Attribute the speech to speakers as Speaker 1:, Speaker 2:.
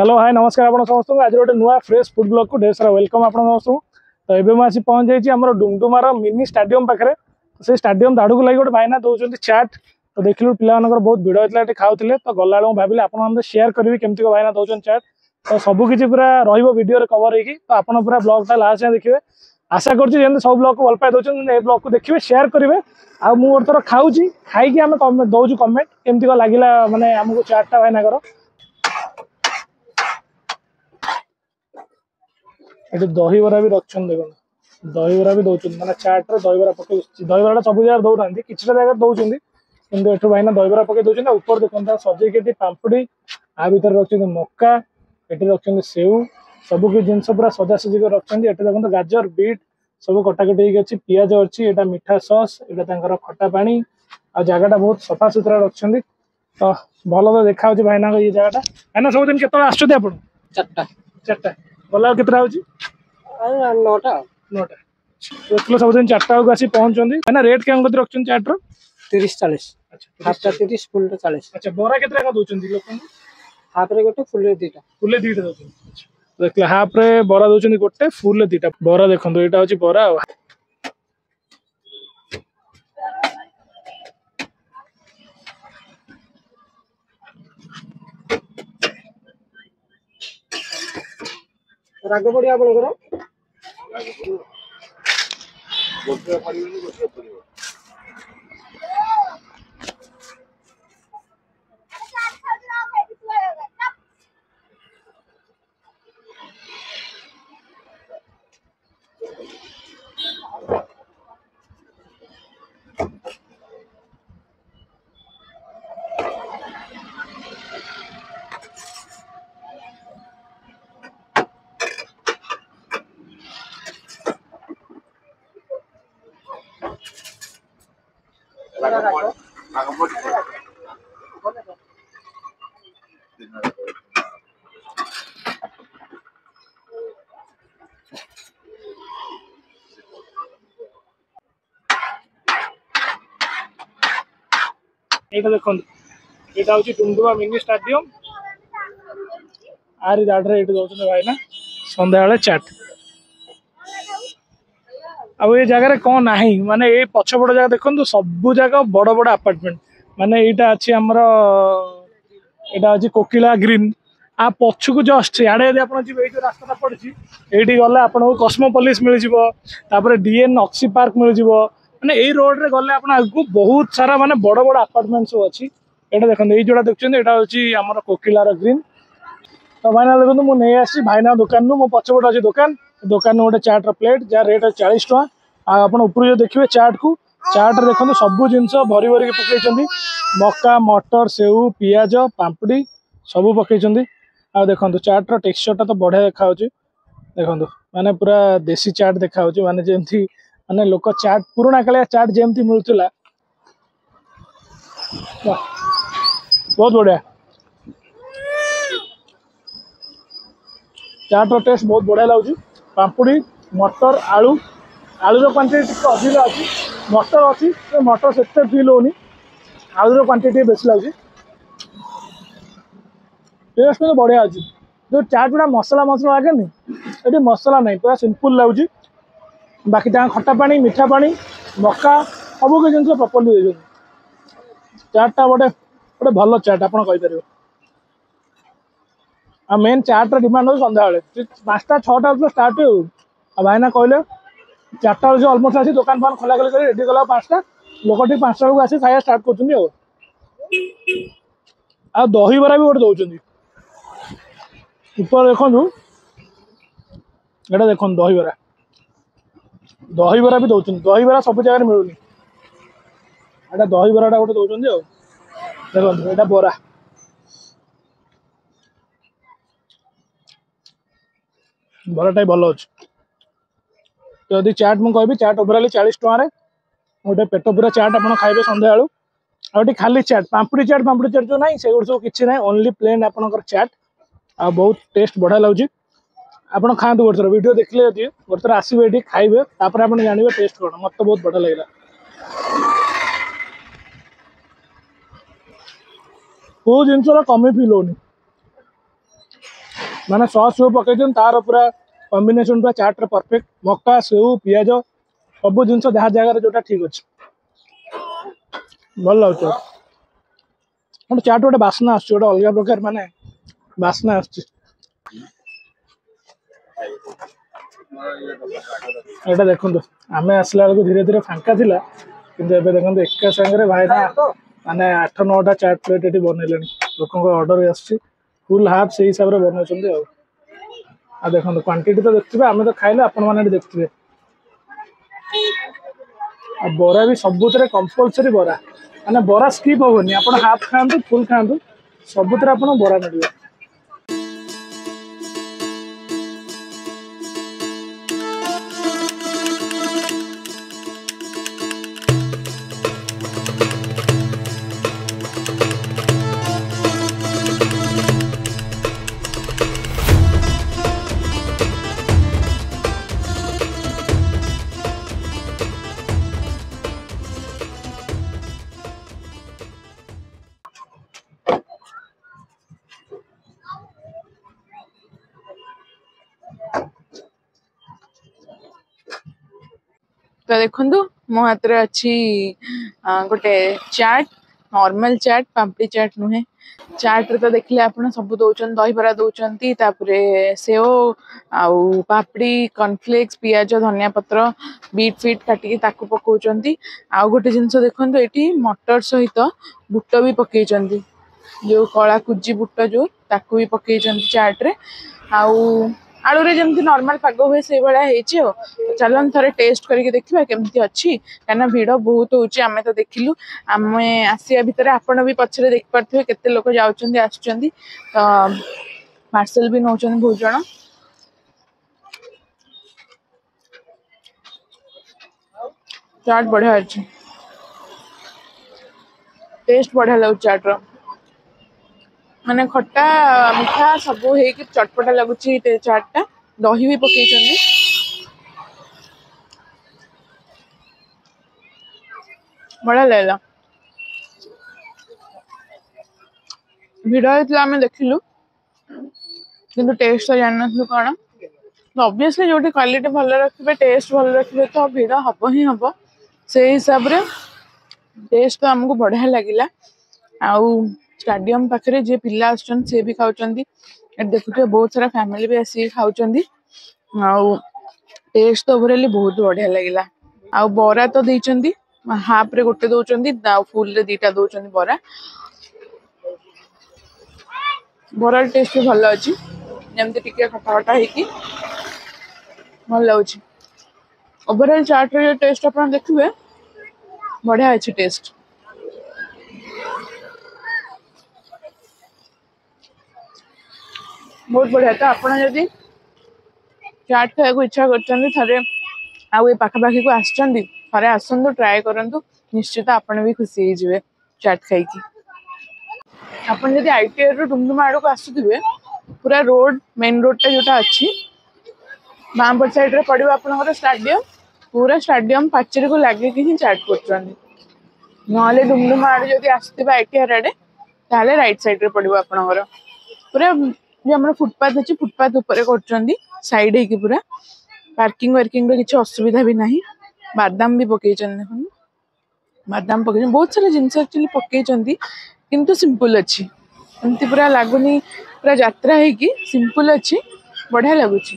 Speaker 1: Hello hi नमस्कार आप समस्त आज गोटे नुआ फ्रेश फूड ब्लॉग को ढेर सारा वेलकम आप समस्त। तो ये मुझे पहुंच जाइए आम डुमडुमार मिनी स्टाडियम पाखे से स्टाडियम दाड़ को लगे गोटे भाईना दौरान चाट तो देखिलु पिला बहुत भिड़ होता है खाऊे तो गला भाविले आप शेयर करी केमती भाईना दौरान चाट तो सबकि पूरा रीडियो कवर होगी तो आप पूरा ब्लॉगटा लास्ट देखिए। आशा कर सब ब्लॉग को भल पाई दौरान ये ब्लॉग को देखिए शेयर करेंगे आ मुझे थोड़ा खाऊँ खाई आम दौचु कमेंट केमती लगे माने आमको चाटा भाईना ये दहीबरा भी रखन देख दहीबरा भी दौरान मैंने चाट दहीबरा पकई दहीबरा सब जगह दौना कि जगह दौरान कि एठू भाईना दहीबरा पकई दौरान ऊपर देखते सजेक पाम्पुड़ी आ भर रखते मक्का ये रखते सेव सब कि जिन पूरा सजासजी कर रखते देखते गाजर बीट सब कटाकटी अच्छी पिज अच्छी यहाँ मीठा सस यहाँ खटा पानी आ जगह बहुत सफा सुतरा रखते तो भल तो देखा भाईना ये जगह भाईना सब दिन के आप
Speaker 2: चार्टा
Speaker 1: चार्टा गला के
Speaker 2: नौटा
Speaker 1: नौटा देखिए सब दिन चार्टा को आसी पहुंचती है रेट क्या रखते चाट्र
Speaker 2: 30-40 हाफटा 30 फुलटा 40।
Speaker 1: अच्छा बरा के दौरान लोक
Speaker 2: हाफ रे गोटे फुल रे दीटा
Speaker 1: दौरान देखिए हाफ रे बरा दौरान गोटे फुल दीटा बरा देखो यहाँ हूँ बरा
Speaker 2: राग पड़िया आपनकर
Speaker 1: ये देखो यहाँ हूँ डुमडुमा मिनी स्टाडियम आरी दाढ़े ये दौरान भाईना सन्ध्या बेले चाट अब ये जगह कौन ना माने ये पछपट जगह देखो सब जगह बड़ बड़ अपार्टमेंट माने यहाँ अच्छी आमर यहाँ अच्छी कोकिला ग्रीन आ पछक जस्ट इे आप रास्ता पड़ी ये गले आपको कस्मोपोलिस मिल जाए डीएन ऑक्सी पार्क मिल जाए मैंने यही रोड रे गले आपको बहुत सारा माने बड़ बड़ अपार्टमेंट सब अच्छी ये देखो ये जोड़ा देखते यहाँ हूँ आम कोकिलार ग्रीन तो भाईना देखो मुझे आसी भाईना दुकान मो पछपट अच्छी दुकान दुकान गोटे चाट्र प्लेट जहाँ रेट 40 टका आप ऊपर देखिए चाट को चाट देखो सब जिनस भरी भरिक पकई मक्का मटर सेव पिज पाम्पुड़ी सब पकई आ देखो चाट्र टेक्सचरटा तो बढ़िया देखा देखो माने पूरा देसी चाट देखा माने जमती माने लोक चाट पुराणा कालिया चाट जमती मिलूला बहुत बढ़िया चाट्र टेस्ट बहुत बढ़िया लगे पाम्पुड़ी मटर आलू आलूर क्वांटिटी अधिक अच्छी मटर अच्छी मटर से फिल होनी आलूर क्वांटिटी बेस लगे टेस्ट तो बढ़िया अच्छी जो चाट गुड़ा मसला मसला लगे ये मसला नहीं पूरा सिंपल लगे बाकी जहाँ खटा पानी मीठा पानी मक्का सब किसी जिन प्रॉपर्ली दे चाटा गोटे गोटे भल चाट आप मेन चाट्र डिमांड हो सन्ध्या बेले 5टा 6टा स्टार्ट हो भाईना कहले 4टा जो अलमोस्ट आसी दुकान फान खोला खोली कर रेडी कला 5टा लोक 5टा बेलू आसी खाया स्टार्ट कर दहीबरा भी गोटे दौरान ऊपर देखो ये देखो दहीबरा दहीबरा भी दौरान दहीबरा सब जगह मिलूनी एटा दहीबराटा गोटे दौरान देखो यहाँ बरा बराटा भल अच्छे तो यदि चाट मुझे कहबी चाट ओभराली 40 टकर गोटे पेट पूरा चाट आप खाइबे सन्ध्या बेलू आउट खाली चाट पाम्पुड़ी चाट जो ना से सब किसी ना ओनली प्लेन आपंकर चाट आ बहुत टेस्ट बढ़िया लगे आप खातु गोटे थर वीडियो देखले यदि गोटे थर आसवे ये खाइबे तापर आप जानवे टेस्ट कौन मत बहुत बढ़िया लगे को जिनस कमी फिल होनी माने सॉस जो पकई तार पूरा कॉम्बिनेशन पूरा चाट रे परफेक्ट मक्का सेव पियाज सब जिन जहाँ जगह जोटा ठीक अच्छे भल लगे गोटे चाट गोटे बास्ना आस गोटे अलग प्रकार माने बास्ना आस एटा देखो आम आसला बेलू धीरे धीरे फांका थिला किंतु एबे देखो एका संगे भाईना माने 8-9टा चाट प्लेट ये बनइले लोक ऑर्डर आसी फुल हाफ से हिसाब से बनाऊँ आ देखो क्वांटिटी तो देखते आम तो खाइले आपण मैंने देखते बरा भी सबुत कंपलसरी बरा माने बरा स्किप होनी आप हाफ खातु फुल खातु सबुत बरा मिले
Speaker 3: तो देखो मो हाथ में अच्छी गोटे चाट नॉर्मल चाट पापड़ी चाट नुहे चाट रे तो देखले आप सब दौरान दही बरा दौरान सेव आउ पापड़ी कॉर्नफ्लेक्स पियाज धनिया पत्र बीट फीट काटिकी ताकू पकाउछंती आउ गोटे जिनस देखो ये मटर सहित बुट भी पकई जो कला कुजी बुट जो ताकू भी पकई चाट रे आउ आलू रे जमती नॉर्मल पाग हुए से भाया चलन थे टेस्ट करके देखा केमती अच्छी कहीं भिड़ बहुत होची आमे तो देखिलु आमे आसिया भितर आपण भी पछरे देख पारथिबे केते लोक जाउचंदी आछुचंदी तो पार्सल भी नौचंदी बहुत जण चाट बढ़िया अच्छी टेस्ट बढ़िया लग चाट रो माने खट्टा मीठा सब हो चटपटा लगुच चाटा दही भी पकई बढ़िया लगला भिड़ होता आम देखिलु किंतु टेस्ट तो जान नु कौन ऑब्वियसली जो क्वालिटी भल रखिए टेस्ट भल रखिए तो भिड़ हम ही हम से हिसाब रे टेस्ट तो आमको बढ़िया लगिला आउ स्टाडियम पाखे जे पिला आसुचन से भी खाउचंदी देखुते बहुत सारा फैमिली भी आसी खाउचंदी आउ टेस्ट तो ओवरऑली बहुत बढ़िया लगिला आउ बरा तो देइचंदी हाफ रे गोटे दउचंदी आउ फुल रे दीटा दउचंदी बरा बरा टेस्ट भी भल अछि जेमते टिके खटा खटा हेकी भल लाउछि ओवरऑल चाट रे टेस्ट अपन देखिबे बढ़िया अछि टेस्ट बहुत बढ़िया तो आपड़ जदि चाट खाया इच्छा कर आउ ये पाखापाखी को आसचंदी थे आसतु ट्राए करूँ निश्चित आपड़ भी खुशी हो चाट खाई आपन जदि आईटीआई रो डुमडुमा आड़ को आसुथिबे पूरा रोड मेन रोड जोटा अच्छी बामपट साइड रे पड़ो आपनकर स्टाडियम पूरा स्टाडियम पाचेरी को लगे कि चाट कर ना डुमडुमा आड़ जदि आसुथिबे आईटीआई आड़े ताले राइट साइड रे पड़ो आपनकर पूरा जो हमारा फुटपाथ अच्छी फुटपाथ ऊपर कर साइड है पूरा पार्किंग वार्किंग किसी असुविधा भी नहीं बादाम भी पकई देखो बादाम पकई बहुत सारा जिनस एक्चुअली पकई किंतु सिंपल अच्छी एमती पूरा लगुनि पूरा यात्रा है कि सिंपल अच्छी बढ़िया लगुच।